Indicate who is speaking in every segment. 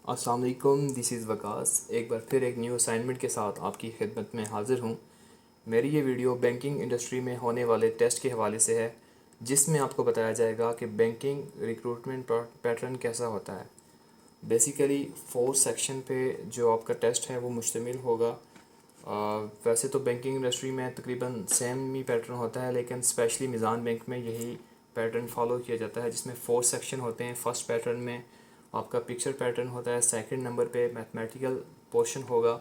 Speaker 1: अस्सलाम वालेकुम, this is Waqas. एक बार फिर एक न्यू असाइनमेंट के साथ आपकी खिदमत में हाज़िर हूँ। मेरी ये वीडियो बैंकिंग इंडस्ट्री में होने वाले टेस्ट के हवाले से है, जिसमें आपको बताया जाएगा कि बैंकिंग रिक्रूटमेंट पैटर्न कैसा होता है। बेसिकली 4 सेक्शन पे जो आपका टेस्ट है वो मुश्तमिल होगा। वैसे तो बैंकिंग इंडस्ट्री में तकरीबन सेम ही पैटर्न होता है, लेकिन स्पेशली मिज़ान बैंक में यही पैटर्न फॉलो किया जाता है, जिसमें 4 सेक्शन होते हैं। फर्स्ट पैटर्न में आपका पिक्चर पैटर्न होता है, सेकंड नंबर पे मैथमेटिकल पोर्शन होगा,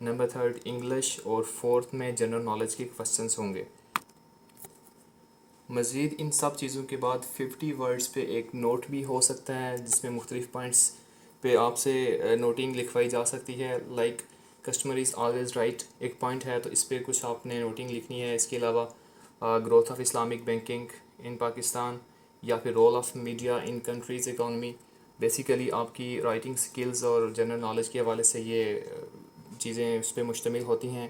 Speaker 1: नंबर थर्ड इंग्लिश, और फोर्थ में जनरल नॉलेज के क्वेश्चंस होंगे। मज़ीद इन सब चीज़ों के बाद 50 वर्ड्स पे एक नोट भी हो सकता है, जिसमें मुख्तलिफ पॉइंट्स पे आपसे नोटिंग लिखवाई जा सकती है। Like customer is always right एक पॉइंट है, तो इस पर कुछ आपने नोटिंग लिखनी है। इसके अलावा growth of Islamic banking in Pakistan, या फिर role of media in countries economy. Basically आपकी राइटिंग स्किल्स और जनरल नॉलेज के हवाले से ये चीज़ें उस पर मुश्तमिल होती हैं।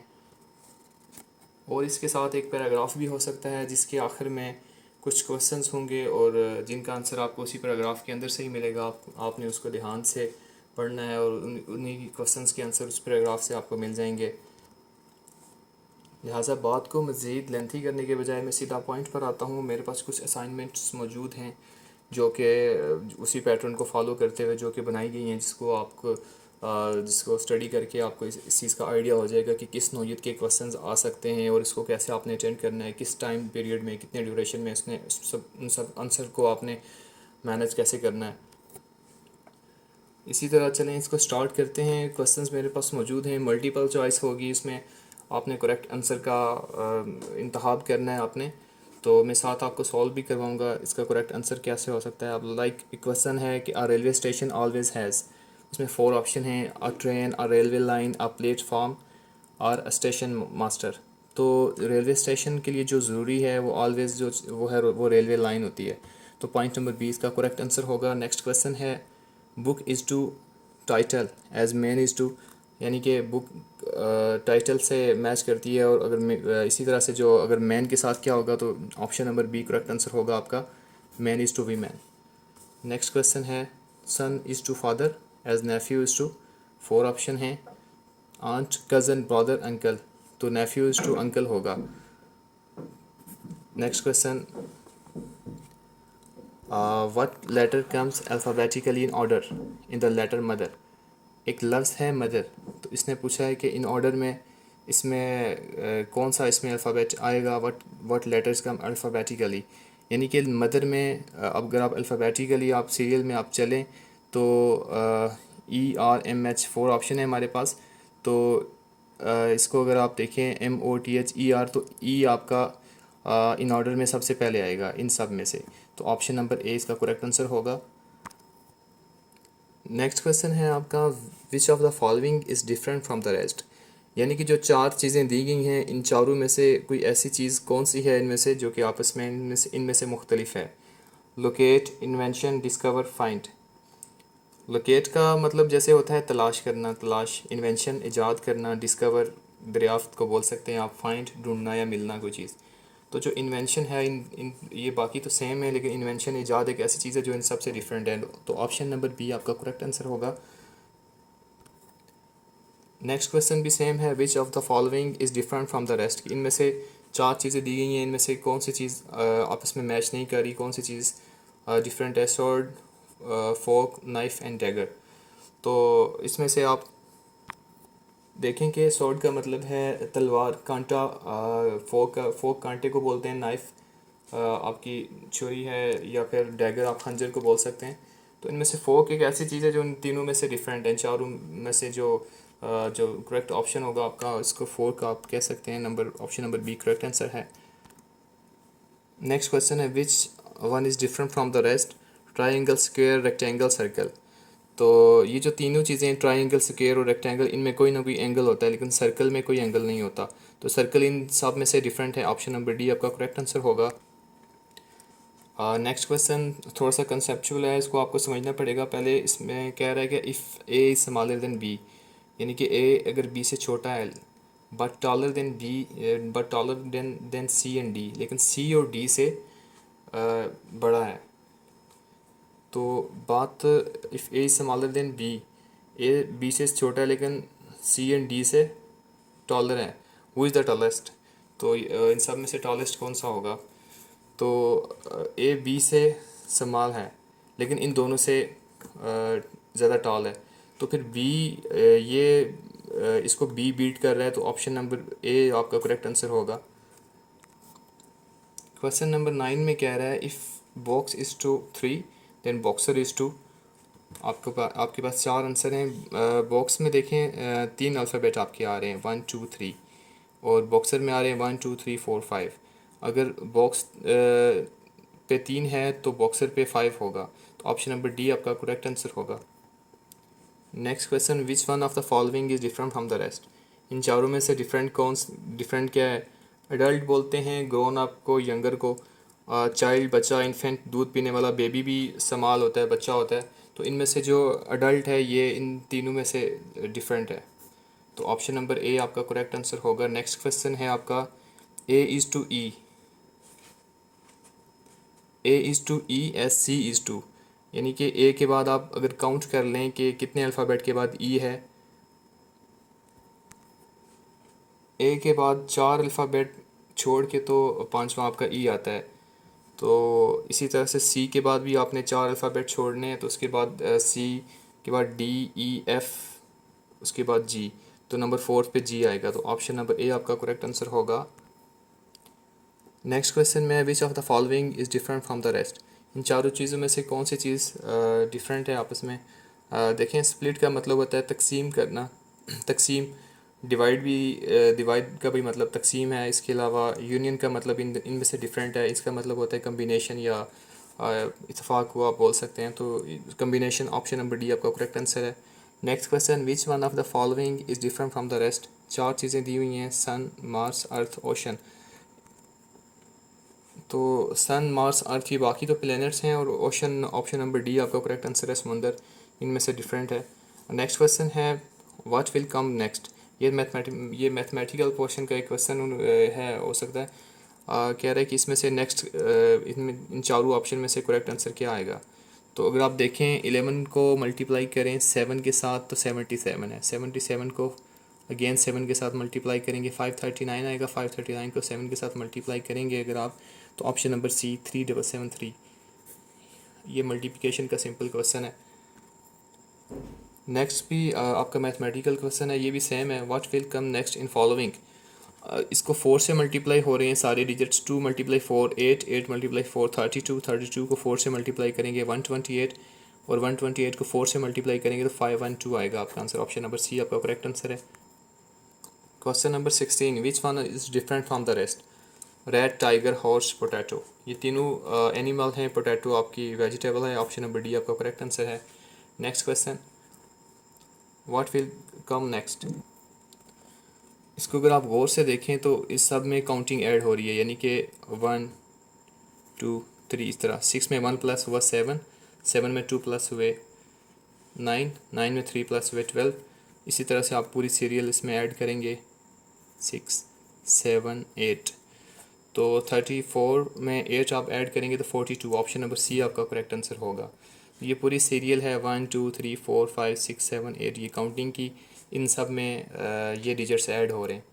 Speaker 1: और इसके साथ एक पैराग्राफ भी हो सकता है, जिसके आखिर में कुछ क्वेश्चंस होंगे और जिनका आंसर आपको उसी पैराग्राफ के अंदर से ही मिलेगा। आपने उसको ध्यान से पढ़ना है और उन्हीं क्वेश्चंस के आंसर उस पैराग्राफ से आपको मिल जाएंगे। लिहाजा बात को मज़ीद लेंथी करने के बजाय मैं सीधा पॉइंट पर आता हूँ। मेरे पास कुछ असाइनमेंट्स मौजूद हैं जो कि उसी पैटर्न को फॉलो करते हुए जो कि बनाई गई हैं, जिसको स्टडी करके आपको इस चीज़ का आइडिया हो जाएगा कि किस नौइयत के क्वेश्चंस आ सकते हैं और इसको कैसे आपने अटेंड करना है, किस टाइम पीरियड में, कितने ड्यूरेशन में उसने उन सब आंसर को आपने मैनेज कैसे करना है। इसी तरह चलें इसको स्टार्ट करते हैं। क्वेश्चंस मेरे पास मौजूद हैं, मल्टीपल चॉइस होगी, इसमें आपने करेक्ट आंसर का इंतखाब करना है आपने। तो मैं साथ आपको सॉल्व भी करवाऊंगा इसका करेक्ट आंसर कैसे हो सकता है। अब लाइक क्वेश्चन है कि अ रेलवे स्टेशन ऑलवेज हैज़, इसमें 4 ऑप्शन हैं, अ train, a railway line, a platform और अ स्टेशन मास्टर। तो रेलवे स्टेशन के लिए जो ज़रूरी है वो ऑलवेज जो वो है वो रेलवे लाइन होती है। तो पॉइंट नंबर 20 का करेक्ट आंसर होगा। नेक्स्ट क्वेश्चन है book is to title as man is to, यानी कि बुक टाइटल से मैच करती है। और अगर इसी तरह से जो अगर मैन के साथ क्या होगा, तो option number B correct answer होगा आपका, man is to woman. Next question है son is to father as nephew is to, 4 option हैं, आंट, कज़न, ब्रदर, अंकल। तो नेफ्यू इज़ टू अंकल होगा। Next question, what letter comes alphabetically in order in the letter mother. एक लफ्ज़ है mother, तो इसने पूछा है कि इन ऑर्डर में इसमें कौन सा इसमें अल्फ़ाबेट आएगा। व्हाट लेटर्स कम अल्फ़ाबेटिकली, यानी कि मदर में अब अगर आप अल्फ़ाबेटिकली आप सीरियल में आप चलें तो E R M H 4 option है हमारे पास। तो इसको अगर आप देखें M O T H E R, तो ई आपका इन ऑर्डर में सबसे पहले आएगा इन सब में से। तो ऑप्शन नंबर ए इसका करेक्ट आंसर होगा। नेक्स्ट क्वेश्चन है आपका विच of the following is different from the rest, यानी कि जो 4 चीज़ें दी गई हैं, इन चारों में से कोई ऐसी चीज़ कौन सी है इनमें से जो कि आपस में इनमें से मुख्तलिफ है। Locate, invention, discover, find. Locate का मतलब जैसे होता है तलाश करना, तलाश, इन्वेंशन ईजाद करना, डिस्कवर दरियाफ्त को बोल सकते हैं आप, फाइंड ढूंढना या मिलना कोई चीज़। तो जो इन्वेंशन है इन ये बाकी तो सेम है, लेकिन इन्वेंशन ईजाद एक ऐसी चीज़ है जो इन सबसे डिफरेंट है। तो ऑप्शन नंबर बी आपका करेक्ट आंसर होगा। नेक्स्ट क्वेश्चन भी सेम है, विच of the following is different from the rest. इनमें से 4 चीज़ें दी गई हैं, इनमें से कौन सी चीज़ आपस में मैच नहीं कर रही, कौन सी चीज़ डिफरेंट है। Sword, fork, knife and dagger. तो इसमें से आप देखें कि स्वॉर्ड का मतलब है तलवार, कांटा, फोक कांटे को बोलते हैं, नाइफ आपकी छुरी है, या फिर डैगर आप खंजर को बोल सकते हैं। तो इनमें से फोक एक ऐसी चीज़ है जो इन तीनों में से डिफरेंट है। चारों में से जो करेक्ट ऑप्शन होगा आपका, इसको फोक आप कह सकते हैं। Option number B correct answer है। नेक्स्ट क्वेश्चन है which one is different from the rest, triangle, square, rectangle, circle. तो ये जो तीनों चीज़ें ट्राइंगल, स्क्वायर और रेक्टेंगल, इनमें कोई ना कोई एंगल होता है, लेकिन सर्कल में कोई एंगल नहीं होता। तो सर्कल इन सब में से डिफरेंट है। ऑप्शन नंबर डी आपका करेक्ट आंसर होगा। नेक्स्ट क्वेश्चन थोड़ा सा कंसेप्चुअल है, इसको आपको समझना पड़ेगा। पहले इसमें कह रहा है कि if A is smaller than B, यानी कि ए अगर बी से छोटा है, but taller than B, but taller than C and D, लेकिन सी और डी से बड़ा है। तो बात if A is smaller than B, A B से छोटा है लेकिन सी एंड डी से टॉलर है। Who is the tallest? तो इन सब में से टॉलेस्ट कौन सा होगा? तो ए बी से समाल है लेकिन इन दोनों से ज़्यादा टॉल है, तो फिर बी ये इसको बी बीट कर रहा है, तो ऑप्शन नंबर ए आपका करेक्ट आंसर होगा। क्वेश्चन नंबर 9 में कह रहा है if box is to 3 then boxer is to. आपके पास 4 आंसर हैं। बॉक्स में देखें 3 अल्फ़ाबेट आपके आ रहे हैं 1 2 3, और बॉक्सर में आ रहे हैं 1 2 3 4 5। अगर बॉक्स पे 3 है तो बॉक्सर पे 5 होगा, तो ऑप्शन नंबर डी आपका करेक्ट आंसर होगा। Next question, which one of the following is different from the rest? इन चारों में से डिफरेंट क्या है? एडल्ट बोलते हैं ग्रोन अप को, यंगर को, चाइल्ड बच्चा, इन्फेंट दूध पीने वाला, बेबी भी समाल होता है, बच्चा होता है। तो इनमें से जो अडल्ट है ये इन तीनों में से डिफरेंट है, तो ऑप्शन नंबर ए आपका करेक्ट आंसर होगा। नेक्स्ट क्वेश्चन है आपका A is to E, A is to E as C is to, यानी कि ए के बाद आप अगर काउंट कर लें कि कितने अल्फ़ाबेट के बाद ई है, ए के बाद 4 अल्फ़ाबेट छोड़ के तो पांचवा आपका ई आता है। तो इसी तरह से सी के बाद भी आपने 4 अल्फ़ाबेट छोड़ने हैं, तो उसके बाद सी के बाद डी ई एफ, उसके बाद जी, तो नंबर 4 पे जी आएगा, तो ऑप्शन नंबर ए आपका करेक्ट आंसर होगा। नेक्स्ट क्वेश्चन में which of the following is different from the rest? इन चारों चीज़ों में से कौन सी चीज़ डिफरेंट है आपस में? देखें, स्प्लिट का मतलब होता है तकसीम करना, तकसीम। डिवाइड का भी मतलब तकसीम है। इसके अलावा यूनियन का मतलब इनमें से डिफरेंट है, इसका मतलब होता है कम्बिनेशन या इत्तेफाक को आप बोल सकते हैं, तो कम्बिनेशन ऑप्शन नंबर डी आपका करेक्ट आंसर है। Next question, which one of the following is different from the rest? 4 चीज़ें दी हुई हैं, सन, मार्स, अर्थ, ओशन। तो सन, मार्स, अर्थ, ये बाकी तो प्लैनेट्स हैं, और ओशन ऑप्शन नंबर डी आपका करेक्ट आंसर है, समुंदर इनमें से डिफरेंट है। नेक्स्ट क्वेश्चन है व्हाट विल कम नेक्स्ट? ये मैथमेटिकल पोर्शन का एक क्वेश्चन है, हो सकता है। कह रहा है कि इसमें से नेक्स्ट इन चारों ऑप्शन में से करेक्ट आंसर क्या आएगा? तो अगर आप देखें 11 को मल्टीप्लाई करें 7 के साथ तो 77 है, 77 को अगेन 7 के साथ मल्टीप्लाई करेंगे 539 आएगा, 539 को 7 के साथ मल्टीप्लाई करेंगे अगर आप, तो ऑप्शन नंबर सी 3773। ये मल्टीप्लिकेशन का सिंपल क्वेश्चन है। नेक्स्ट भी आपका मैथमेटिकल क्वेश्चन है, ये भी सेम है। What will come next in following? इसको 4 से मल्टीप्लाई हो रहे हैं सारे डिजिट्स। 2 मल्टीप्लाई 4 8, 8 मल्टीप्लाई 4 32, 32 को 4 से मल्टीप्लाई करेंगे 128, और 128 को 4 से मल्टीप्लाई करेंगे तो 512 आएगा आपका आंसर। ऑप्शन नंबर सी आपका करेक्ट आंसर है। Question number 16, which one is different from the rest? Red, tiger, horse, potato, ये तीनों एनिमल हैं, पोटैटो आपकी वेजिटेबल है, ऑप्शन नंबर डी आपका करेक्ट आंसर है। Next question, what will come next? इसको अगर आप गौर से देखें तो इस सब में काउंटिंग ऐड हो रही है, यानी कि 1 2 3 इस तरह। 6 में 1 प्लस हुआ 7, 7 में 2 प्लस हुए 9, 9 में 3 प्लस हुए 12। इसी तरह से आप पूरी सीरियल इसमें ऐड करेंगे 6 7 8, तो 34 में 8 आप ऐड करेंगे तो 42, ऑप्शन नंबर सी आपका करेक्ट आंसर होगा। ये पूरी सीरियल है 1 2 3 4 5 6 7 8, ये काउंटिंग की, इन सब में ये डिजिट्स ऐड हो रहे हैं,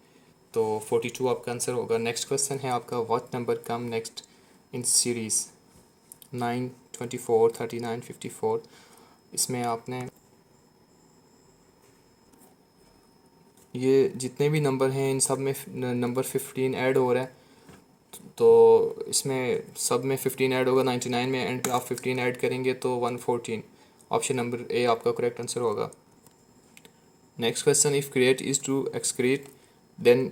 Speaker 1: तो 42 आपका आंसर होगा। नेक्स्ट क्वेश्चन है आपका what number come next in series? 9 24 39 54। इसमें आपने ये जितने भी नंबर हैं इन सब में नंबर 15 ऐड हो रहा है, तो इसमें सब में 15 ऐड होगा, 99 में एंड पे आप 15 ऐड करेंगे तो 114, ऑप्शन नंबर ए आपका करेक्ट आंसर होगा। Next question, if create is to excrete then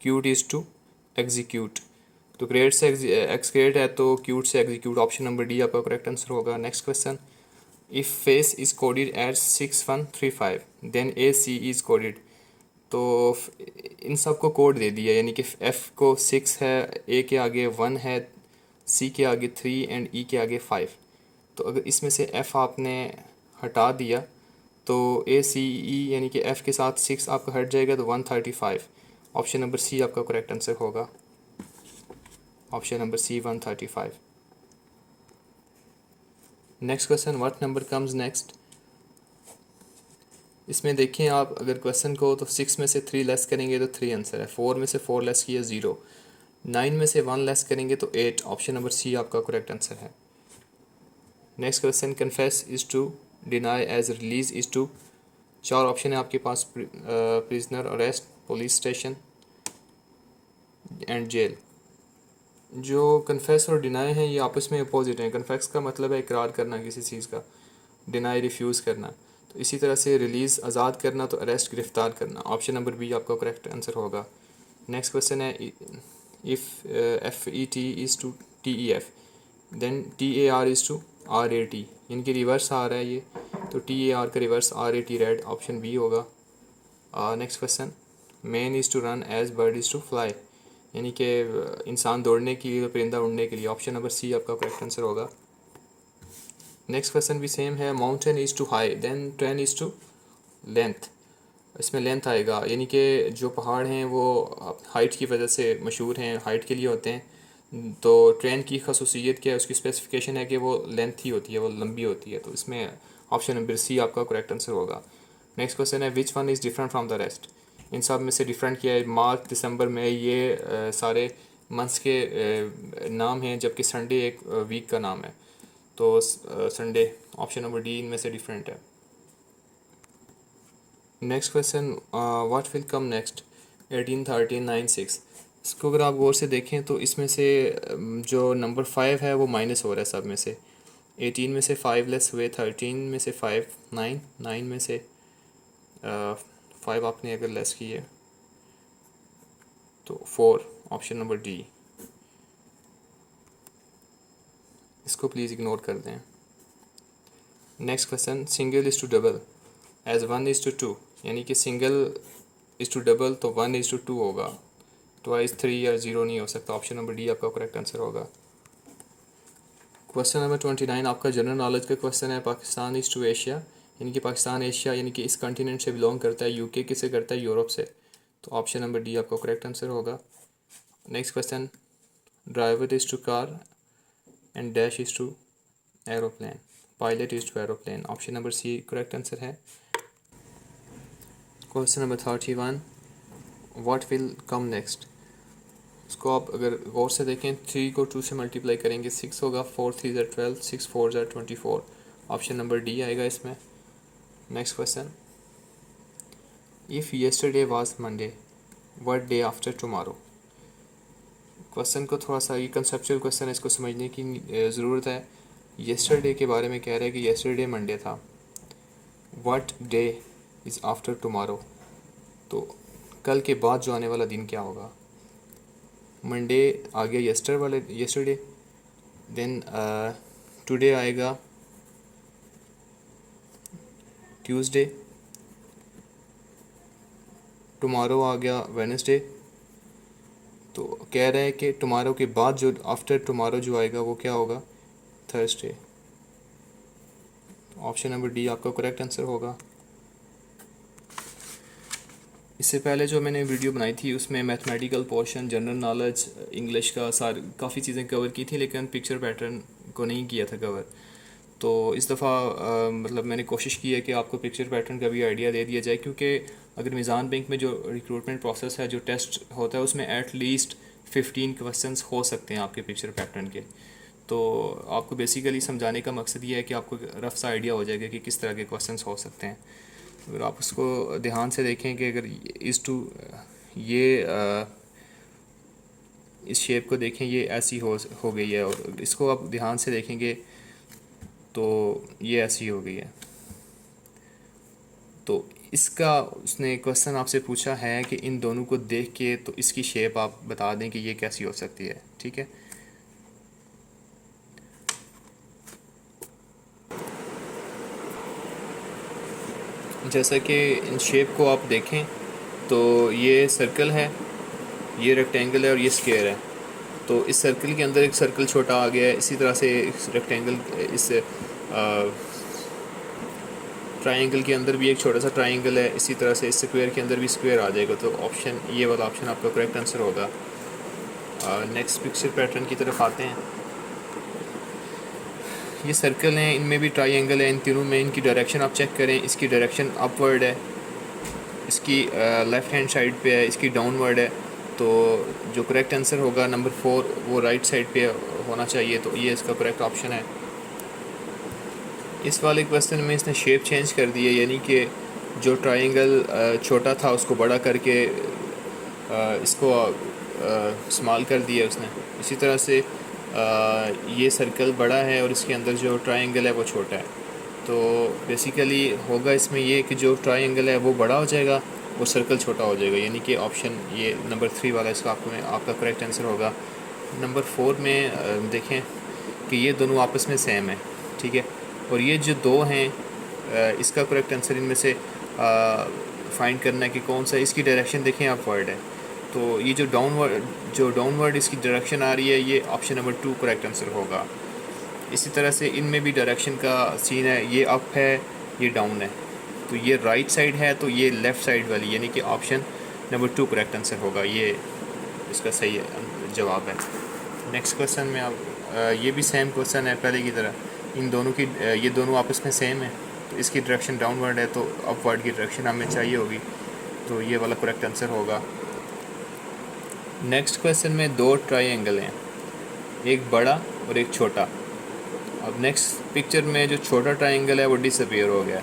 Speaker 1: cute is to execute. तो क्रिएट से एक्सक्रिएट है तो क्यूट से एग्जीक्यूट, ऑप्शन नंबर डी आपका करेक्ट आंसर होगा। Next question, if face is coded as 6135 then A C is coded. तो इन सब को कोड दे दिया, यानी कि एफ़ को 6 है, ए के आगे 1 है, सी के आगे 3 एंड ई के आगे 5। तो अगर इसमें से एफ़ आपने हटा दिया तो ए सी ई यानी कि एफ़ के साथ 6 आपका हट जाएगा तो 135, ऑप्शन नंबर सी आपका करेक्ट आंसर होगा, option number C 135। Next question, what number comes next इसमें देखें आप अगर क्वेश्चन को, तो 6 में से 3 लेस करेंगे तो 3 आंसर है, 4 में से 4 लेस किया 0, 9 में से 1 लेस करेंगे तो 8। ऑप्शन नंबर सी आपका करेक्ट आंसर है। Next question, confess is to, deny as, release is to. 4 option है आपके पास, prisoner, arrest, police station and jail. जो कन्फेस और डिनाई हैं ये आपस में अपोजिट हैं। कन्फेस का मतलब है इकरार करना किसी चीज़ का, डिनाई रिफ्यूज़ करना। तो इसी तरह से रिलीज़ आज़ाद करना, तो अरेस्ट गिरफ्तार करना। ऑप्शन नंबर बी आपका करेक्ट आंसर होगा। नेक्स्ट क्वेश्चन है, if F E T is to T E F, then T A R is to R A T, इनकी रिवर्स आ रहा है ये, तो टी ए आर का reverse R A T red, option B होगा। Next question, man is to run as bird is to fly, यानी कि इंसान दौड़ने के लिए तो परिंदा उड़ने के लिए। ऑप्शन नंबर सी आपका करेक्ट आंसर होगा। नेक्स्ट क्वेश्चन भी सेम है, mountain is to high, then train is to length, इसमें लेंथ आएगा, यानी कि जो पहाड़ हैं वो हाइट की वजह से मशहूर हैं, हाइट के लिए होते हैं। तो ट्रेन की खसूसियत क्या है, उसकी स्पेसिफिकेशन है कि वो लेंथ ही होती है, वो लंबी होती है। तो इसमें ऑप्शन नंबर सी आपका करेक्ट आंसर होगा। नेक्स्ट क्वेश्चन है, which one is different from the rest, इन सब में से डिफरेंट क्या है। मार्च, दिसंबर, मई, ये सारे मंथ्स के नाम हैं, जबकि संडे एक वीक का नाम है। तो संडे, ऑप्शन नंबर डी इनमें से डिफरेंट है। Next question, what will come next, 18, 13, 9, 6। इसको अगर आप गौर से देखें तो इसमें से जो नंबर 5 है वो माइनस हो रहा है सब में से। 18 में से 5 लेस हुए, 13 में से 5, 9, 9 में से 5 आपने अगर लेस किए तो 4, ऑप्शन नंबर डी। इसको प्लीज़ इग्नोर कर दें। Next question, single is to double as 1 is to 2, यानी कि सिंगल इज़ टू डबल तो 1 इज़ टू 2 होगा, ट्वाइस 3 या 0 नहीं हो सकता। ऑप्शन नंबर डी आपका करेक्ट आंसर होगा। क्वेश्चन नंबर 29 आपका जनरल नॉलेज का क्वेश्चन है, पाकिस्तान इज़ टू एशिया, यानी कि पाकिस्तान एशिया यानी कि इस कॉन्टिनेंट से बिलोंग करता है, यूके किसे करता है, यूरोप से। तो ऑप्शन नंबर डी आपका करेक्ट आंसर होगा। Next question, driver is to car and dash is to aeroplane, pilot is to aeroplane. Option number C correct answer है। Question number 31, what will come next. इसको आप अगर गौर से देखें, 3 को 2 से मल्टीप्लाई करेंगे 6 होगा, 4 3 ज़ा 12, 6 4 ज़ा 24। ऑप्शन नंबर डी आएगा इसमें। Next question, if yesterday was Monday, what day after tomorrow. Question को थोड़ा सा, ये कंसेप्चुअल क्वेश्चन है, इसको समझने की ज़रूरत है। येस्टरडे के बारे में कह रहा है कि येस्टरडे मंडे था, what day is after tomorrow, तो कल के बाद जो आने वाला दिन क्या होगा। मंडे आ गया येस्टरडे, देन टुडे आएगा ट्यूसडे, टुमारो आ गया वेडनेसडे। तो कह रहा है कि टुमारो के बाद जो आफ्टर टुमारो जो आएगा वो क्या होगा, थर्सडे। ऑप्शन नंबर डी आपका करेक्ट आंसर होगा। इससे पहले जो मैंने वीडियो बनाई थी उसमें mathematical portion, general knowledge, English का काफ़ी चीज़ें कवर की थी, लेकिन पिक्चर पैटर्न को नहीं किया था कवर। तो इस दफ़ा मतलब मैंने कोशिश की है कि आपको पिक्चर पैटर्न का भी आइडिया दे दिया जाए, क्योंकि अगर मिज़ान बैंक में जो रिक्रूटमेंट प्रोसेस है, जो टेस्ट होता है, उसमें एट लीस्ट 15 क्वेश्चंस हो सकते हैं आपके पिक्चर पैटर्न के। तो आपको बेसिकली समझाने का मकसद ये है कि आपको रफ सा आइडिया हो जाएगा कि किस तरह के क्वेश्चंस हो सकते हैं। अगर आप उसको ध्यान से देखें कि अगर इस टू ये इस शेप को देखें, ये ऐसी हो गई है, और इसको आप ध्यान से देखेंगे तो ये ऐसी हो गई है। तो इसका उसने क्वेश्चन आपसे पूछा है कि इन दोनों को देख के तो इसकी शेप आप बता दें कि ये कैसी हो सकती है, ठीक है। जैसा कि इन शेप को आप देखें तो ये सर्कल है, ये रेक्टेंगल है और ये स्क्वायर है। तो इस सर्कल के अंदर एक सर्कल छोटा आ गया है, इसी तरह से इस रेक्टेंगल, इस ट्राइंगल के अंदर भी एक छोटा सा ट्राइंगल है, इसी तरह से इस स्क्वायर के अंदर भी स्क्वायर आ जाएगा। तो ऑप्शन, ये वाला ऑप्शन आपका करेक्ट आंसर होगा। नेक्स्ट पिक्चर पैटर्न की तरफ आते हैं। ये सर्कल हैं, इनमें भी ट्रायंगल है, इन तीनों में इनकी डायरेक्शन आप चेक करें, इसकी डायरेक्शन अपवर्ड है, इसकी लेफ़्ट हैंड साइड पे है, इसकी डाउनवर्ड है। तो जो करेक्ट आंसर होगा नंबर 4 वो राइट साइड पे होना चाहिए, तो ये इसका करेक्ट ऑप्शन है। इस वाले क्वेश्चन में इसने शेप चेंज कर दी है, यानी कि जो ट्रायंगल छोटा था उसको बड़ा करके इसको स्मॉल कर दिया उसने। इसी तरह से ये सर्कल बड़ा है और इसके अंदर जो ट्रायंगल है वो छोटा है। तो बेसिकली होगा इसमें ये कि जो ट्रायंगल है वो बड़ा हो जाएगा और सर्कल छोटा हो जाएगा, यानी कि ऑप्शन ये नंबर 3 वाला इसका आपका करेक्ट आंसर होगा। नंबर 4 में देखें कि ये दोनों आपस में सेम है, ठीक है, और ये जो दो हैं इसका करेक्ट आंसर इनमें से फाइंड करना है कि कौन सा। इसकी डायरेक्शन देखें अपवर्ड है, तो ये जो डाउनवर्ड इसकी डायरेक्शन आ रही है, ये ऑप्शन नंबर 2 करेक्ट आंसर होगा। इसी तरह से इनमें भी डायरेक्शन का सीन है, ये अप है, ये डाउन है, तो ये राइट साइड है, तो ये लेफ़्ट साइड वाली, यानी कि ऑप्शन नंबर 2 करेक्ट आंसर होगा, ये इसका सही जवाब है। नेक्स्ट क्वेश्चन में आप ये भी सेम क्वेश्चन है पहले की तरह, इन दोनों की ये दोनों आपस में सेम है, तो इसकी डायरेक्शन डाउनवर्ड है, तो अपवर्ड की डायरेक्शन हमें चाहिए होगी, तो ये वाला करेक्ट आंसर होगा। नेक्स्ट क्वेश्चन में दो ट्रायंगल हैं, एक बड़ा और एक छोटा। अब नेक्स्ट पिक्चर में जो छोटा ट्रायंगल है वो डिसअपीयर हो गया।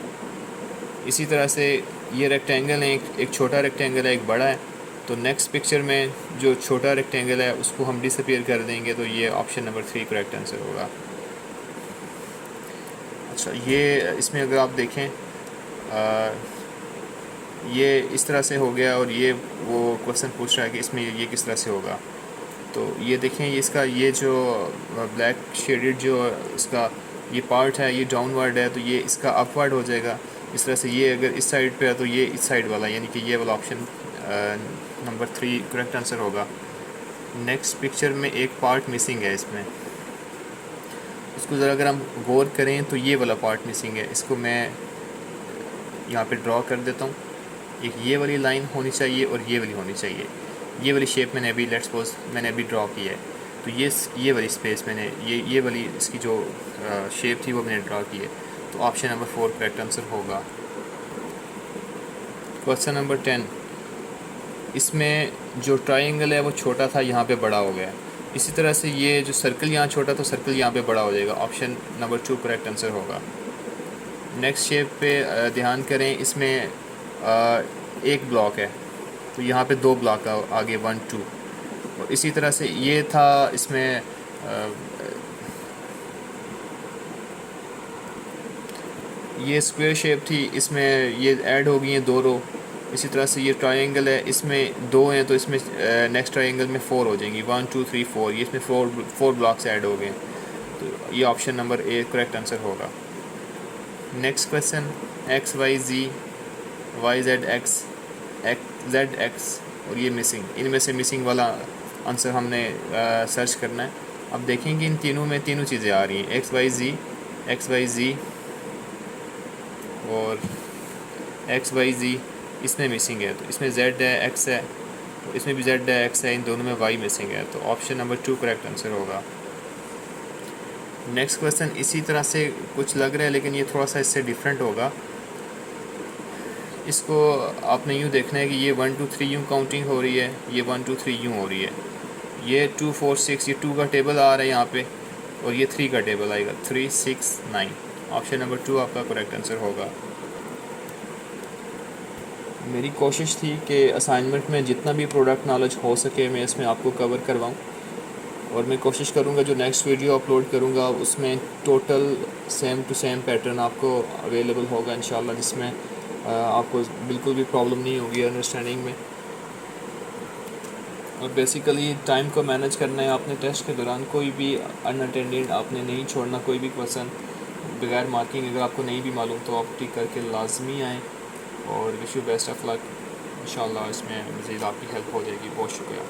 Speaker 1: इसी तरह से ये रेक्टेंगल है, एक छोटा रेक्टेंगल है, एक बड़ा है, तो नेक्स्ट पिक्चर में जो छोटा रेक्टेंगल है उसको हम डिसअपीयर कर देंगे, तो ये ऑप्शन नंबर 3 करेक्ट आंसर होगा। अच्छा, ये इसमें अगर आप देखें ये इस तरह से हो गया, और ये वो क्वेश्चन पूछ रहा है कि इसमें ये किस तरह से होगा। तो ये देखें, ये इसका ये जो ब्लैक शेडेड जो इसका ये पार्ट है ये डाउनवर्ड है, तो ये इसका अपवर्ड हो जाएगा। इस तरह से ये अगर इस साइड पे है तो ये इस साइड वाला, यानी कि ये वाला ऑप्शन नंबर 3 करेक्ट आंसर होगा। नेक्स्ट पिक्चर में एक पार्ट मिसिंग है, इसमें इसको ज़रा अगर हम गौर करें तो ये वाला पार्ट मिसिंग है, इसको मैं यहाँ पे ड्रॉ कर देता हूँ। एक ये वाली लाइन होनी चाहिए और ये वाली होनी चाहिए। ये वाली शेप मैंने अभी लेट्स सपोज मैंने अभी ड्रॉ की है, तो ये वाली स्पेस मैंने ये वाली इसकी जो शेप थी वो मैंने ड्रॉ की है, तो ऑप्शन नंबर 4 करेक्ट आंसर होगा। क्वेश्चन नंबर 10, इसमें जो ट्रायंगल है वो छोटा था, यहाँ पे बड़ा हो गया। इसी तरह से ये जो सर्कल यहाँ छोटा था, सर्कल यहाँ पे बड़ा हो जाएगा, ऑप्शन नंबर 2 करेक्ट आंसर होगा। नेक्स्ट शेप पे ध्यान करें, इसमें एक ब्लॉक है, तो यहाँ पे 2 ब्लॉक आगे 1 2, और इसी तरह से ये था इसमें ये स्क्वायर शेप थी, इसमें ये ऐड हो गई हैं 2 रो। इसी तरह से ये ट्रायंगल है, इसमें 2 हैं, तो इसमें नेक्स्ट ट्रायंगल में 4 हो जाएंगी, 1 2 3 4, ये इसमें 4 ब्लॉक्स ऐड हो गए, तो ये ऑप्शन नंबर 1 करेक्ट आंसर होगा। Next question, X Y Z Y Z X Z X, और ये मिसिंग, इनमें से मिसिंग वाला आंसर हमने सर्च करना है। अब देखेंगे इन तीनों में तीनों चीज़ें आ रही हैं, एक्स वाई जी और एक्स वाई जी, इसमें मिसिंग है, तो इसमें जेड है एक्स है, तो इसमें भी जेड है एक्स है, इन दोनों में वाई मिसिंग है, तो ऑप्शन नंबर 2 करेक्ट आंसर होगा। नेक्स्ट क्वेश्चन इसी तरह से कुछ लग रहा है, लेकिन ये थोड़ा सा इससे डिफरेंट होगा। इसको आपने यूँ देखना है कि ये 1 2 3 यूँ काउंटिंग हो रही है, ये 1 2 3 यूँ हो रही है, ये 2 4 6, ये 2 का टेबल आ रहा है यहाँ पे, और ये 3 का टेबल आएगा, 3 6 9, ऑप्शन नंबर 2 आपका करेक्ट आंसर होगा। मेरी कोशिश थी कि असाइनमेंट में जितना भी प्रोडक्ट नॉलेज हो सके मैं इसमें आपको कवर करवाऊँ, और मैं कोशिश करूँगा जो नेक्स्ट वीडियो अपलोड करूँगा उसमें total same to same pattern आपको अवेलेबल होगा इंशाल्लाह, जिसमें आपको बिल्कुल भी प्रॉब्लम नहीं होगी अंडरस्टैंडिंग में। और बेसिकली टाइम को मैनेज करना है आपने। टेस्ट के दौरान कोई भी अनअटेंडेड आपने नहीं छोड़ना, कोई भी क्वेश्चन बगैर मार्किंग अगर आपको नहीं भी मालूम तो आप टिक करके लाजमी आएँ, और wish you best of luck. इंशाल्लाह इसमें मज़ीद आपकी हेल्प हो जाएगी। बहुत शुक्रिया।